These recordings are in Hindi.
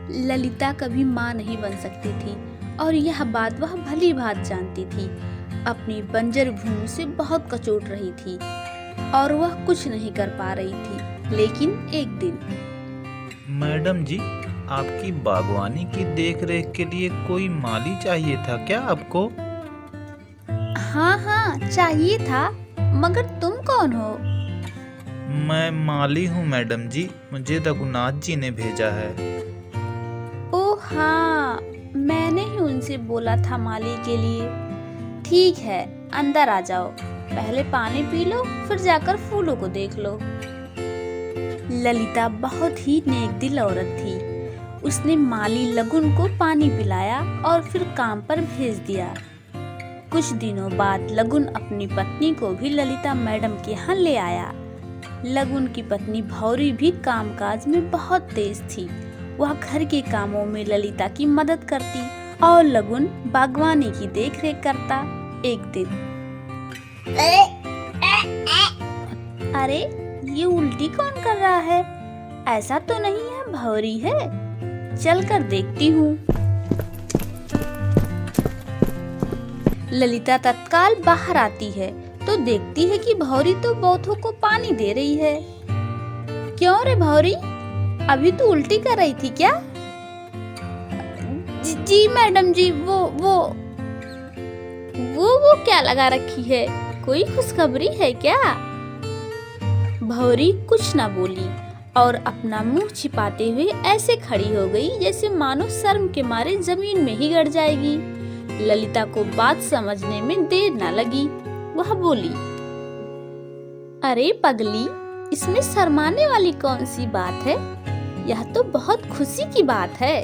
ललिता कभी माँ नहीं बन सकती थी और यह बात वह भली भांति जानती थी। अपनी बंजर भूमि से बहुत कचोट रही थी और वह कुछ नहीं कर पा रही थी। लेकिन एक दिन, मैडम जी, आपकी बागवानी की देखरेख के लिए कोई माली चाहिए था क्या आपको? हाँ हाँ चाहिए था, मगर तुम कौन हो? मैं माली हूँ मैडम जी, मुझे रघुनाथ जी ने भेजा है। ओह हाँ, मैंने ही उनसे बोला था माली के लिए। ठीक है, अंदर आ जाओ। पहले पानी पी लो, फिर जाकर फूलों को देख लो। ललिता बहुत ही नेक दिल औरत थी। उसने माली लगुन को पानी पिलाया और फिर काम पर भेज दिया। कुछ दिनों बाद लगुन अपनी पत्नी को भी ललिता मैडम के यहाँ ले आया। लगुन की पत्नी भौरी भी कामकाज में बहुत तेज थी। वह घर के कामों में ललिता की मदद करती और लगुन बागवानी की देखरेख करता। एक दिन, अरे ये उल्टी कौन कर रहा है? ऐसा तो नहीं है भौरी है, चल कर देखती हूँ। ललिता तत्काल बाहर आती है तो देखती है कि भौरी तो पौधों को पानी दे रही है। क्यों रे भौरी, अभी तो उल्टी कर रही थी क्या? जी मैडम जी, वो क्या लगा रखी है? कोई खुशखबरी है क्या? भौरी कुछ ना बोली और अपना मुंह छिपाते हुए ऐसे खड़ी हो गई जैसे मानो शर्म के मारे जमीन में ही गड़ जाएगी। ललिता को बात समझने में देर न लगी। वह बोली, अरे पगली, इसमें शर्माने वाली कौन सी बात है? यह तो बहुत खुशी की बात है।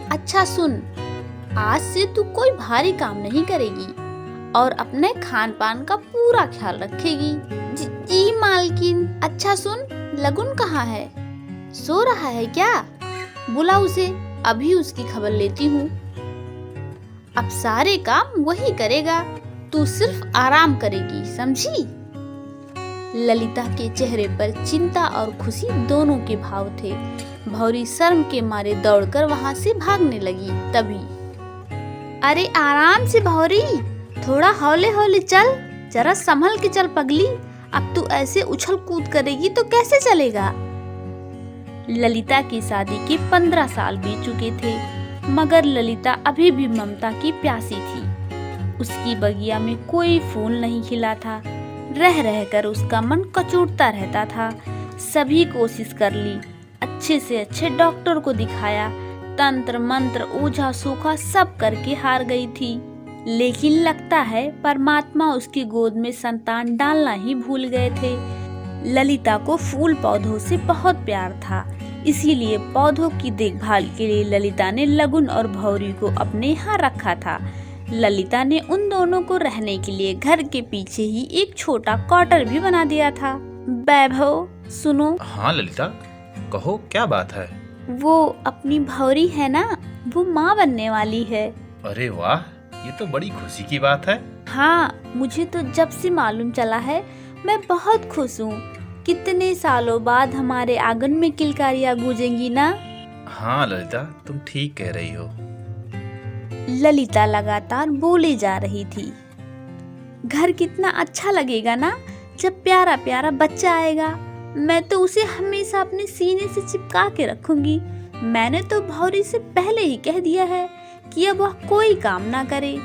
अच्छा सुन, आज से तू कोई भारी काम नहीं करेगी और अपने खान पान का पूरा ख्याल रखेगी। जी मालकिन। अच्छा सुन, लगुन कहाँ है? सो रहा है क्या? बुला उसे, अभी उसकी खबर लेती हूँ। अब सारे काम वही करेगा, तू सिर्फ आराम करेगी, समझी? ललिता के चेहरे पर चिंता और खुशी दोनों के भाव थे। भौरी शर्म के मारे दौड़कर वहां से भागने लगी। तभी, अरे आराम से भौरी, थोड़ा हौले हौले चल, जरा संभल के चल पगली। अब तू ऐसे उछल कूद करेगी तो कैसे चलेगा? ललिता की शादी के 15 साल बीत चुके थे, मगर ललिता अभी भी ममता की प्यासी थी। उसकी बगिया में कोई फूल नहीं खिला था। रह रहकर उसका मन कचोटता रहता था। सभी कोशिश कर ली, अच्छे से अच्छे डॉक्टर को दिखाया, तंत्र मंत्र ओझा सूखा सब करके हार गई थी। लेकिन लगता है परमात्मा उसकी गोद में संतान डालना ही भूल गए थे। ललिता को फूल पौधों से बहुत प्यार था, इसीलिए पौधों की देखभाल के लिए ललिता ने लगुन और भौरी को अपने यहाँ रखा था। ललिता ने उन दोनों को रहने के लिए घर के पीछे ही एक छोटा क्वार्टर भी बना दिया था। वैभव सुनो। हाँ ललिता, कहो क्या बात है? वो अपनी भौरी है ना, वो माँ बनने वाली है। अरे वाह, ये तो बड़ी खुशी की बात है। हाँ, मुझे तो जब से मालूम चला है मैं बहुत खुश हूँ। कितने सालों बाद हमारे आंगन में किलकारियाँ गूंजेंगी ना। हाँ ललिता, तुम ठीक कह रही हो। ललिता लगातार बोले जा रही थी। घर कितना अच्छा लगेगा ना जब प्यारा प्यारा बच्चा आएगा। मैं तो उसे हमेशा अपने सीने से चिपका के रखूंगी। मैंने तो भौरी से पहले ही कह दिया है कि अब वह कोई काम ना करे,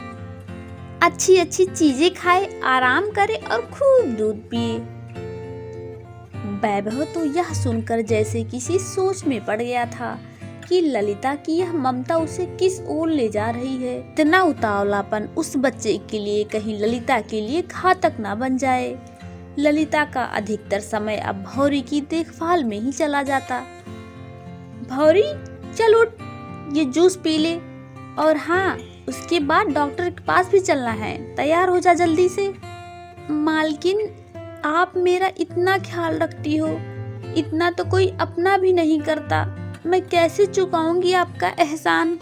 अच्छी अच्छी चीजें खाए, आराम करे और खूब दूध पिए। वैभव तो यह सुनकर जैसे किसी सोच में पड़ गया था कि ललिता की यह ममता उसे किस ओर ले जा रही है। इतना उतावलापन उस बच्चे के लिए कहीं ललिता के लिए घातक ना बन जाए। ललिता का अधिकतर समय अब भौरी की देखभाल में ही चला जाता। भौरी चल उठ, ये जूस पी ले, और हाँ, उसके बाद डॉक्टर के पास भी चलना है। तैयार हो जा जल्दी से। मालकिन, आप मेरा इतना ख्याल रखती हो, इतना तो कोई अपना भी नहीं करता। मैं कैसे चुकाऊंगी आपका एहसान?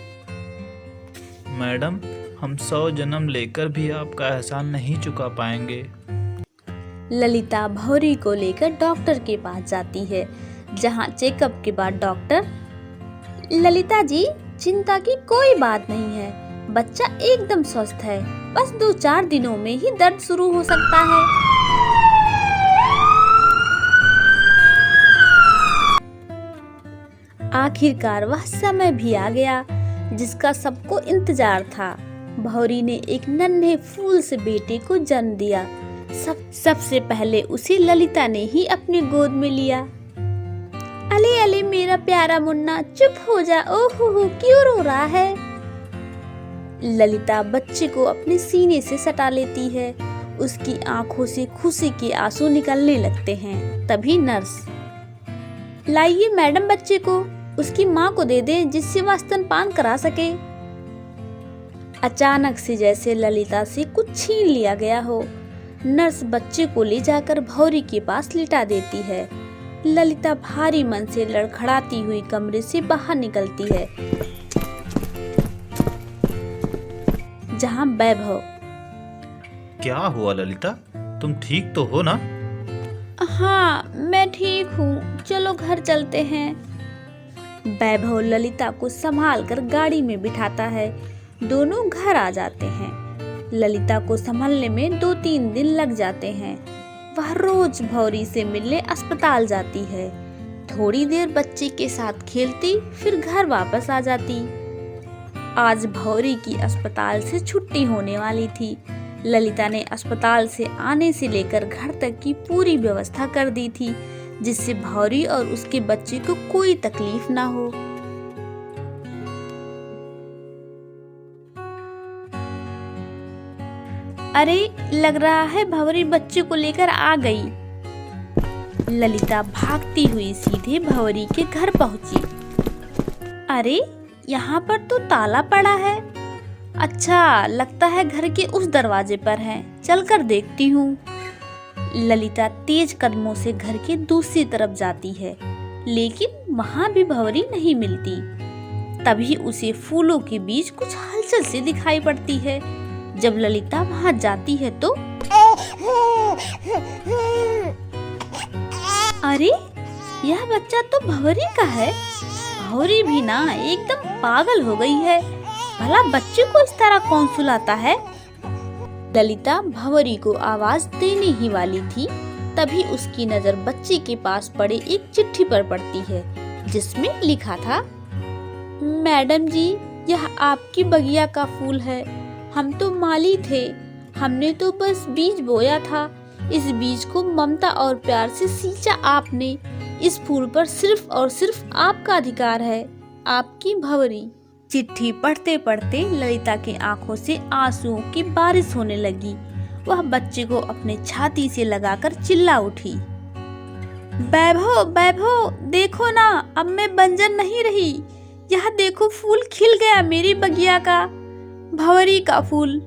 मैडम, हम 100 जन्म लेकर भी आपका एहसान नहीं चुका पाएंगे। ललिता भौरी को लेकर डॉक्टर के पास जाती है, जहाँ चेकअप के बाद डॉक्टर, ललिता जी, चिंता की कोई बात नहीं है। बच्चा एकदम स्वस्थ है। बस 2-4 दिनों में ही दर्द शुरू हो सकता है। आखिरकार वह समय भी आ गया जिसका सबको इंतजार था। भौरी ने एक नन्हे फूल से बेटे को जन्म दिया। सबसे पहले उसे ललिता ने ही अपनी गोद में लिया। अले अले मेरा प्यारा मुन्ना, चुप हो जा। ओहो, क्यों रो रहा है? ललिता बच्चे को अपने सीने से सटा लेती है। उसकी आंखों से खुशी के आंसू निकलने लगते हैं। तभी नर्स, लाइए मैडम बच्चे को, उसकी माँ को दे दे जिससे वह स्तनपान करा सके। अचानक से जैसे ललिता से कुछ छीन लिया गया हो। नर्स बच्चे को ले जाकर भौरी के पास लिटा देती है। ललिता भारी मन से लड़खड़ाती हुई कमरे से बाहर निकलती है, जहाँ वैभव। क्या हुआ ललिता, तुम ठीक तो हो ना? हाँ, मैं ठीक हूँ, चलो घर चलते हैं। वैभव ललिता को संभाल कर गाड़ी में बिठाता है। दोनों घर आ जाते हैं। ललिता को संभलने में 2-3 दिन लग जाते हैं। वह रोज भौरी से मिलने अस्पताल जाती है। थोड़ी देर बच्चे के साथ खेलती, फिर घर वापस आ जाती। आज भौरी की अस्पताल से छुट्टी होने वाली थी। ललिता ने अस्पताल से आने से लेकर घर तक की पूरी व्यवस्था कर दी थी, जिससे भौरी और उसके बच्चे को कोई तकलीफ ना हो। अरे, लग रहा है भौरी बच्चे को लेकर आ गई। ललिता भागती हुई सीधे भौरी के घर पहुंची। अरे, यहाँ पर तो ताला पड़ा है। अच्छा, लगता है घर के उस दरवाजे पर है। चलकर देखती हूँ। ललिता तेज कदमों से घर के दूसरी तरफ जाती है, लेकिन वहाँ भी भौरी नहीं मिलती। तभी उसे फूलों के बीच कुछ हलचल सी दिखाई पड़ती है। जब ललिता वहाँ जाती है तो अरे, यह बच्चा तो भौरी का है। भौरी भी ना एकदम पागल हो गई है। भला बच्चे को इस तरह कौन सुलाता है? ललिता भौरी को आवाज देने ही वाली थी, तभी उसकी नजर बच्चे के पास पड़े एक चिट्ठी पर पड़ती है, जिसमें लिखा था, मैडम जी, यह आपकी बगिया का फूल है। हम तो माली थे, हमने तो बस बीज बोया था। इस बीज को ममता और प्यार से सींचा आपने। इस फूल पर सिर्फ और सिर्फ आपका अधिकार है। आपकी भौरी। चिट्ठी पढ़ते पढ़ते ललिता की आंखों से आंसुओं की बारिश होने लगी। वह बच्चे को अपने छाती से लगाकर चिल्ला उठी, वैभव, वैभव, देखो ना, अब मैं बंजर नहीं रही। यह देखो, फूल खिल गया मेरी बगिया का, भौरी का फूल।